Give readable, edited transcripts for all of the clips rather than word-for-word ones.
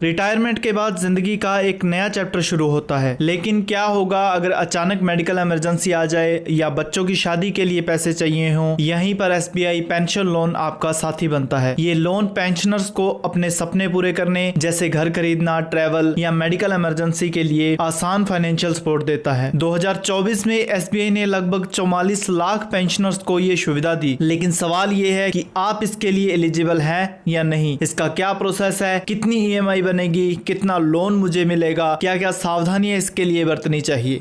Retirement के बाद जिंदगी का एक नया चैप्टर शुरू होता है, लेकिन क्या होगा अगर अचानक मेडिकल इमरजेंसी आ जाए या बच्चों की शादी के लिए पैसे चाहिए हों। यहीं पर एसबीआई पेंशन लोन आपका साथी बनता है। ये लोन पेंशनर्स को अपने सपने पूरे करने जैसे घर खरीदना, ट्रैवल या मेडिकल इमरजेंसी के लिए आसान फाइनेंशियल सपोर्ट देता है। 2024 में एसबीआई ने लगभग 44 लाख पेंशनर्स को ये सुविधा दी, लेकिन सवाल ये है कि आप इसके लिए एलिजिबल हैं या नहीं। इसका क्या प्रोसेस है, कितनी ईएमआई बनेगी, कितना लोन मुझे मिलेगा, क्या क्या सावधानियां इसके लिए बरतनी चाहिए।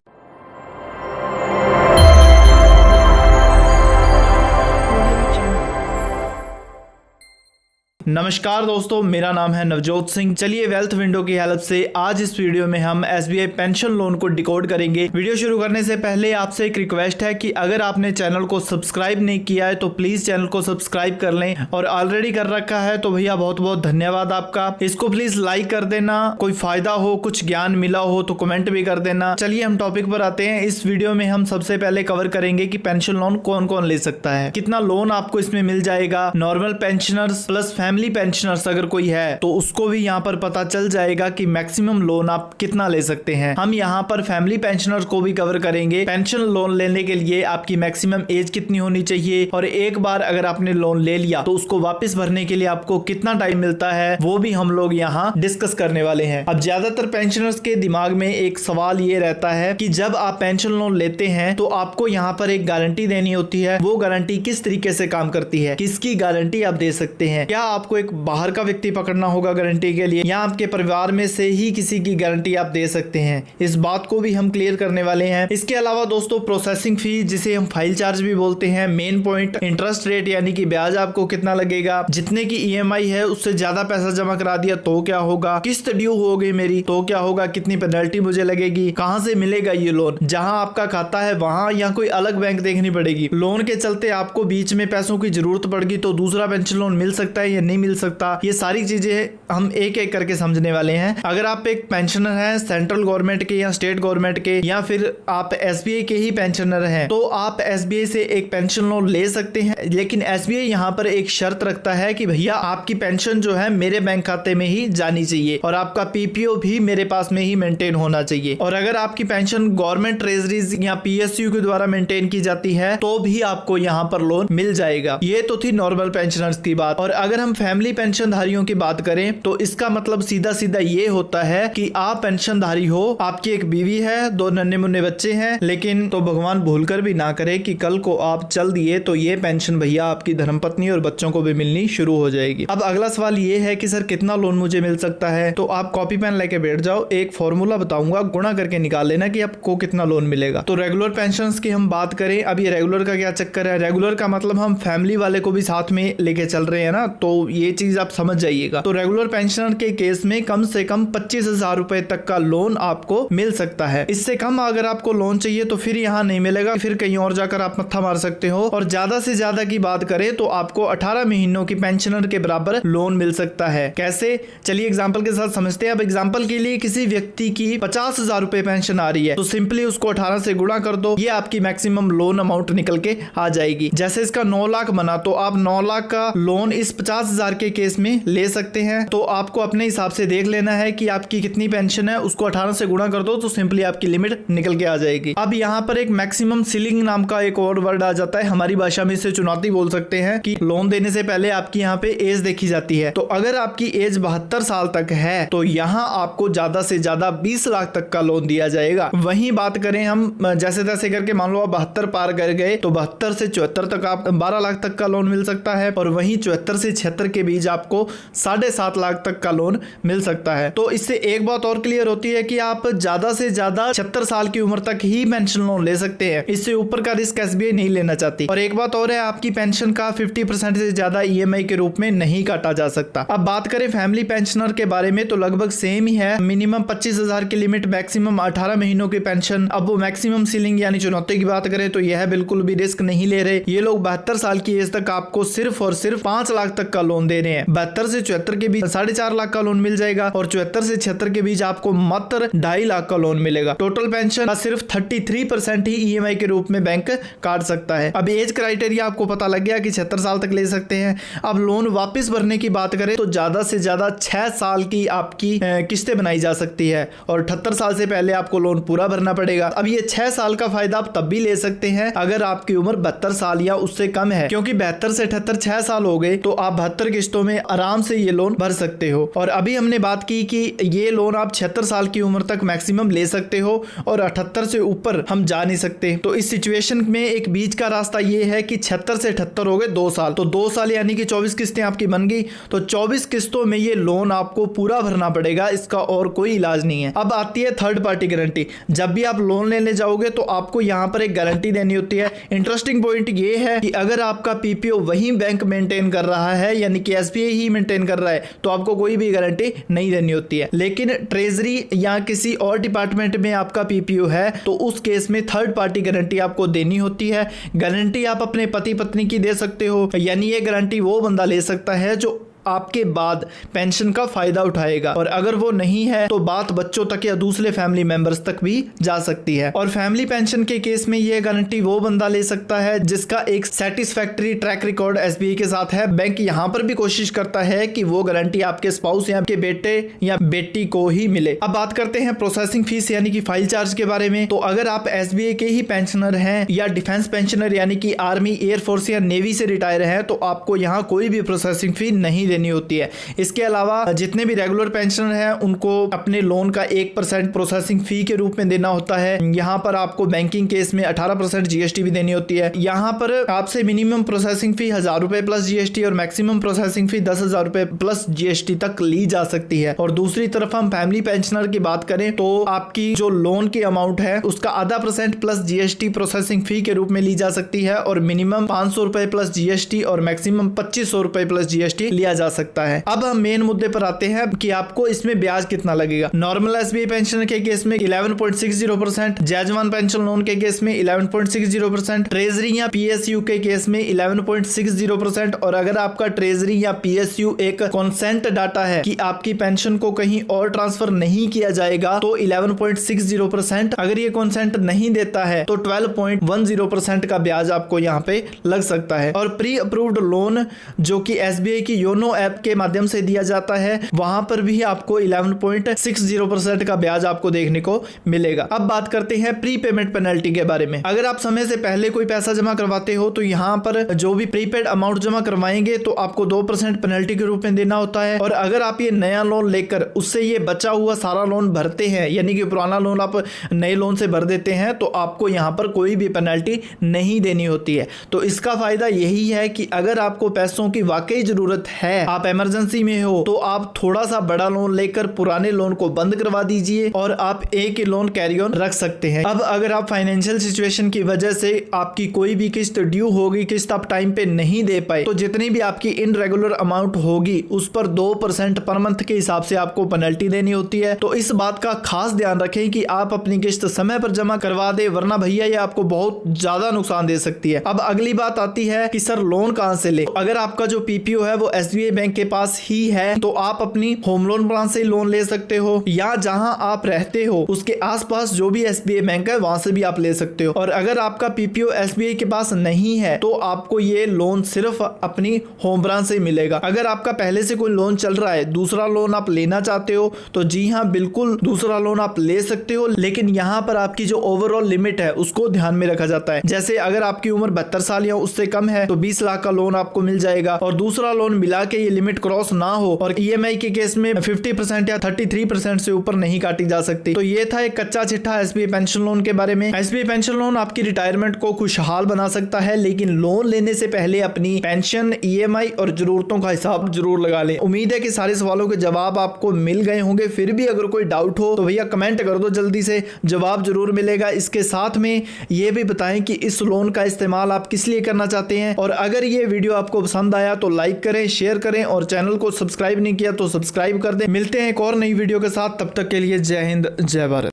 नमस्कार दोस्तों, मेरा नाम है नवजोत सिंह। चलिए वेल्थ विंडो की हेल्प से आज इस वीडियो में हम एसबीआई पेंशन लोन को डिकोड करेंगे। वीडियो शुरू करने से पहले आपसे एक रिक्वेस्ट है कि अगर आपने चैनल को सब्सक्राइब नहीं किया है तो प्लीज चैनल को सब्सक्राइब कर लें, और ऑलरेडी कर रखा है तो भैया बहुत बहुत धन्यवाद आपका। इसको प्लीज लाइक कर देना, कोई फायदा हो, कुछ ज्ञान मिला हो तो कमेंट भी कर देना। चलिए हम टॉपिक पर आते हैं। इस वीडियो में हम सबसे पहले कवर करेंगे कि पेंशन लोन कौन कौन ले सकता है, कितना लोन आपको इसमें मिल जाएगा। Normal pensioners plus family pensioners अगर कोई है तो उसको भी यहाँ पर पता चल जाएगा कि मैक्सिमम लोन आप कितना ले सकते हैं। हम यहाँ पर फैमिली पेंशनर्स को भी कवर करेंगे। पेंशन लोन लेने के लिए आपकी मैक्सिमम एज कितनी होनी चाहिए, और एक बार अगर आपने लोन ले लिया तो उसको वापस भरने के लिए आपको कितना टाइम मिलता है, वो भी हम लोग यहाँ डिस्कस करने वाले हैं। अब ज्यादातर पेंशनर्स के दिमाग में एक सवाल ये रहता है कि जब आप पेंशन लोन लेते हैं तो आपको यहाँ पर एक गारंटी देनी होती है। वो गारंटी किस तरीके से काम करती है, किसकी गारंटी आप दे सकते हैं, क्या आपको एक बाहर का व्यक्ति पकड़ना होगा गारंटी के लिए, या आपके परिवार में से ही किसी की गारंटी आप दे सकते हैं। इस बात को भी हम क्लियर करने वाले हैं। इसके अलावा दोस्तों प्रोसेसिंग फी, जिसे हम फाइल चार्ज भी बोलते हैं, मेन पॉइंट इंटरेस्ट रेट यानी कि ब्याज आपको कितना लगेगा, जितने की ईएमआई है उससे ज्यादा पैसा जमा करा दिया तो क्या होगा, किस्त ड्यू हो गई मेरी तो क्या होगा, कितनी पेनल्टी मुझे लगेगी, कहां से मिलेगा ये लोन, जहां आपका खाता है वहां या कोई अलग बैंक देखनी पड़ेगी। लोन के चलते आपको बीच में पैसों की जरूरत पड़गी तो दूसरा पेंशन लोन मिल सकता है या नहीं मिल सकता, ये सारी चीजें हम एक एक करके समझने वाले हैं। अगर आप एक पेंशनर हैं सेंट्रल गवर्नमेंट के या स्टेट गवर्नमेंट के, या फिर आप एसबीआई के ही पेंशनर हैं, तो आप एसबीआई से एक पेंशन लोन ले सकते हैं। लेकिन एसबीआई यहाँ पर एक शर्त रखता है कि भैया आपकी पेंशन जो है मेरे बैंक खाते में ही जानी चाहिए, और आपका पीपीओ भी मेरे पास में ही मेंटेन होना चाहिए। और अगर आपकी पेंशन गवर्नमेंट ट्रेजरीज या पीएसयू के द्वारा मेंटेन की जाती है तो भी आपको यहाँ पर लोन मिल जाएगा। ये तो थी नॉर्मल पेंशनर्स की बात। और अगर हम फैमिली पेंशनधारियों की बात करें तो इसका मतलब सीधा सीधा ये होता है कि आप पेंशनधारी हो, आपकी एक बीवी है, 2 नन्हे मुन्ने बच्चे हैं, लेकिन तो भगवान भूलकर भी ना करे कि कल को आप चल दिए तो ये पेंशन भैया आपकी धर्मपत्नी और बच्चों को भी मिलनी शुरू हो जाएगी। अब अगला सवाल ये है कि सर कितना लोन मुझे मिल सकता है, तो आप कॉपी पेन लेके बैठ जाओ, एक फॉर्मूला बताऊंगा, गुणा करके निकाल लेना कि आपको कितना लोन मिलेगा। तो रेगुलर पेंशन की हम बात करें, अब ये रेगुलर का क्या चक्कर है, रेगुलर का मतलब हम फैमिली वाले को भी साथ में लेके चल रहे हैं ना, तो ये चीज आप समझ जाइएगा। तो रेगुलर पेंशनर के केस में कम से कम 25,000 रुपए तक का लोन आपको मिल सकता है। इससे कम अगर आपको लोन चाहिए तो फिर यहाँ नहीं मिलेगा, फिर कहीं और जाकर आप मत्था मार सकते हो। और ज्यादा से ज्यादा की बात करें तो आपको 18 महीनों की पेंशनर के बराबर लोन मिल सकता है। कैसे, चलिए एग्जाम्पल के साथ समझते हैं। अब एग्जाम्पल के लिए किसी व्यक्ति की 50,000 रुपए पेंशन आ रही है तो सिंपली उसको 18 से गुणा कर दो, ये आपकी मैक्सिमम लोन अमाउंट निकल के आ जाएगी। जैसे इसका 9 लाख बना तो आप 9 लाख का लोन इस 50,000 के केस में ले सकते हैं। तो आपको अपने हिसाब से देख लेना है कि आपकी कितनी पेंशन है, उसको 18 से गुणा कर दो तो सिंपली आपकी लिमिट निकल के आ जाएगी। अब यहाँ पर एक मैक्सिमम सीलिंग नाम का एक और वर्ड आ जाता है, हमारी भाषा में इसे चुनौती बोल सकते हैं, कि लोन देने से पहले आपकी यहाँ पे एज देखी जाती है। तो अगर आपकी एज 72 साल तक है तो यहाँ आपको ज्यादा से ज्यादा 20 लाख तक का लोन दिया जाएगा। वहीं बात करें हम जैसे तैसे करके, मान लो आप 72 पार कर गए तो 72 से 74 तक आप 12 लाख तक का लोन मिल सकता है, और वहीं 74 से 76 के बीच आपको 7.5 लाख तक का लोन मिल सकता है। तो इससे एक बात और क्लियर होती है कि आप ज्यादा से ज्यादा 76 साल की उम्र तक ही पेंशन लोन ले सकते हैं, इससे ऊपर का रिस्क एसबीआई नहीं लेना चाहती। और एक बात और है, आपकी पेंशन का 50% से ज्यादा ईएमआई के रूप में नहीं काटा जा सकता। अब बात करें फैमिली पेंशनर के बारे में तो लगभग सेम ही है, मिनिमम 25,000 की लिमिट, मैक्सिमम 18 महीनों की पेंशन। अब वो मैक्सिमम सीलिंग यानी चुनौती की बात करें तो यह बिल्कुल भी रिस्क नहीं ले रहे। ये लोग 72 साल की एज तक आपको सिर्फ और सिर्फ 5 लाख तक का लोन लोन दे रहे हैं। 72 से 74 के बीच 4.5 लाख का लोन मिल जाएगा और 74 से 76 के बीच आपको मात्र 2.5 लाख का लोन मिलेगा। टोटल पेंशन का सिर्फ 33% ही EMI के रूप में बैंक काट सकता है। अब एज क्राइटेरिया आपको पता लग गया कि 76 साल तक ले सकते हैं। अब लोन वापस भरने की बात करें तो ज्यादा से ज्यादा 6 साल की आपकी किस्तें बनाई जा सकती है और 78 साल से पहले आपको लोन पूरा भरना पड़ेगा। अब ये 6 साल का फायदा आप तब भी ले सकते हैं अगर आपकी उम्र 72 साल या उससे कम है, क्योंकि 72 से 78 6 साल हो गए तो आप 72 किस्तों में आराम से ये लोन भर सकते हो। और अभी हमने बात की कि ये लोन आप 76 साल की उम्र तक मैक्सिमम ले सकते हो और 78 से ऊपर हम जा नहीं सकते। तो इस सिचुएशन में एक बीच का रास्ता ये है कि 76 से 78 हो गए 2 साल, तो 2 साल यानी कि 24 किस्तें आपकी बन गई, तो 24 किस्तों में ये लोन आपको पूरा भरना पड़ेगा, इसका और कोई इलाज नहीं है। अब आती है थर्ड पार्टी गारंटी। जब भी आप लोन लेने जाओगे तो आपको यहाँ पर एक गारंटी देनी होती है। इंटरेस्टिंग पॉइंट ये है कि अगर आपका PPO वही बैंक मेंटेन कर रहा है, यानी कि SBI ही मेंटेन कर रहा है, तो आपको कोई भी गारंटी नहीं देनी होती है। लेकिन ट्रेजरी या किसी और डिपार्टमेंट में आपका PPO है तो उस केस में थर्ड पार्टी गारंटी आपको देनी होती है। गारंटी आप अपने पति पत्नी की दे सकते हो, यानी ये गारंटी वो बंदा ले सकता है जो आपके बाद पेंशन का फायदा उठाएगा, और अगर वो नहीं है तो बात बच्चों तक या दूसरे फैमिली मेंबर्स तक भी जा सकती है। और फैमिली पेंशन के केस में ये गारंटी वो बंदा ले सकता है जिसका एक सेटिस्फैक्टरी ट्रैक रिकॉर्ड SBI के साथ है। बैंक यहाँ पर भी कोशिश करता है कि वो गारंटी आपके स्पाउस या आपके बेटे या बेटी को ही मिले। अब बात करते हैं प्रोसेसिंग फीस यानी कि फाइल चार्ज के बारे में। तो अगर आप SBI के ही पेंशनर हैं या डिफेंस पेंशनर यानी कि आर्मी, एयरफोर्स या नेवी से रिटायर हैं तो आपको यहाँ कोई भी प्रोसेसिंग फी नहीं देनी होती है। इसके अलावा जितने भी रेगुलर पेंशनर हैं उनको अपने लोन का 1% प्रोसेसिंग फी के रूप में देना होता है। यहाँ पर आपको बैंकिंग केस में 18% GST भी देनी होती है। यहाँ पर आपसे मिनिमम प्रोसेसिंग फी 1000 रुपए प्लस GST और मैक्सिमम प्रोसेसिंग फी 10,000 रुपए प्लस GST तक ली जा सकती है। और दूसरी तरफ हम फैमिली पेंशनर की बात करें तो आपकी जो लोन की अमाउंट है उसका 0.5% प्लस GST प्रोसेसिंग फी के रूप में ली जा सकती है और मिनिमम 500 रुपए प्लस GST और मैक्सिमम 2500 रुपए प्लस GST लिया जा सकता है। अब हम मेन मुद्दे पर आते हैं कि आपको इसमें ब्याज कितना लगेगा। नॉर्मल SBI पेंशन के केस में 11.60%, जजमान पेंशन लोन के केस में 11.60%, ट्रेजरी या PSU के केस में 11.60% और अगर आपका ट्रेजरी या PSU एक कंसेंट डाटा है कि आपकी पेंशन को कहीं और ट्रांसफर नहीं किया जाएगा तो 11.60%, अगर ये कंसेंट नहीं देता है तो 12.10% का ब्याज आपको यहाँ पे लग सकता है। और प्री अप्रूव्ड लोन जो कि SBI की योनो ऐप के माध्यम से दिया जाता है वहां पर भी आपको 11.60% का ब्याज आपको देखने को मिलेगा। अब बात करते हैं प्री पेमेंट पेनल्टी के बारे में। अगर आप समय से पहले कोई पैसा जमा करवाते हो तो यहाँ पर जो भी प्रीपेड अमाउंट जमा करवाएंगे तो आपको 2% पेनल्टी के रूप में देना होता है। और अगर आप ये नया लोन लेकर उससे ये बचा हुआ सारा लोन भरते हैं, यानी कि पुराना लोन आप नए लोन से भर देते हैं, तो आपको यहाँ पर कोई भी पेनल्टी नहीं देनी होती है। तो इसका फायदा यही है कि अगर आपको पैसों की वाकई जरूरत है, आप इमरजेंसी में हो, तो आप थोड़ा सा बड़ा लोन लेकर पुराने लोन को बंद करवा दीजिए और आप एक ही लोन कैरी ऑन रख सकते हैं। अब अगर आप फाइनेंशियल सिचुएशन की वजह से आपकी कोई भी किस्त ड्यू होगी, किस्त आप टाइम पे नहीं दे पाए, तो जितनी भी आपकी इनरेगुलर अमाउंट होगी उस पर 2% पर मंथ के हिसाब से आपको पेनल्टी देनी होती है। तो इस बात का खास ध्यान रखें कि आप अपनी किस्त समय पर जमा करवा दे, वरना भैया ये आपको बहुत ज्यादा नुकसान दे सकती है। अब अगली बात आती है कि सर लोन कहां से ले। अगर आपका जो PPO है वो SBI बैंक के पास ही है तो आप अपनी होम लोन ब्रांच से लोन ले सकते हो, या जहां आप रहते हो उसके आसपास जो भी SBI बैंक है वहां से भी आप ले सकते हो। और अगर आपका PPO SBI के पास नहीं है तो आपको ये लोन सिर्फ अपनी होम ब्रांच से मिलेगा। अगर आपका पहले से कोई लोन चल रहा है, दूसरा लोन आप लेना चाहते हो तो जी हाँ बिल्कुल दूसरा लोन आप ले सकते हो, लेकिन यहाँ पर आपकी जो ओवरऑल लिमिट है उसको ध्यान में रखा जाता है। जैसे अगर आपकी उम्र 72 साल या उससे कम है तो 20 लाख का लोन आपको मिल जाएगा और दूसरा लोन मिला के ये लिमिट क्रॉस ना हो, और EMI के केस में 50% या 33% से ऊपर नहीं काटी जा सकती। तो ये था एक कच्चा चिट्ठा SBI पेंशन लोन के बारे में। SBI पेंशन लोन आपकी रिटायरमेंट को खुशहाल बना सकता है, लेकिन लोन लेने से पहले अपनी पेंशन, EMI और जरूरतों का हिसाब जरूर लगा लें। उम्मीद है कि सारे सवालों के जवाब आपको मिल गए होंगे। फिर भी अगर कोई डाउट हो तो भैया कमेंट कर दो, जल्दी से जवाब जरूर मिलेगा। इसके साथ में ये भी बताएं कि इस लोन का इस्तेमाल आप किस लिए करना चाहते हैं, और अगर ये वीडियो आपको पसंद आया तो लाइक करें, शेयर करें और चैनल को सब्सक्राइब नहीं किया तो सब्सक्राइब कर दें। मिलते हैं एक और नई वीडियो के साथ, तब तक के लिए जय हिंद, जय भारत।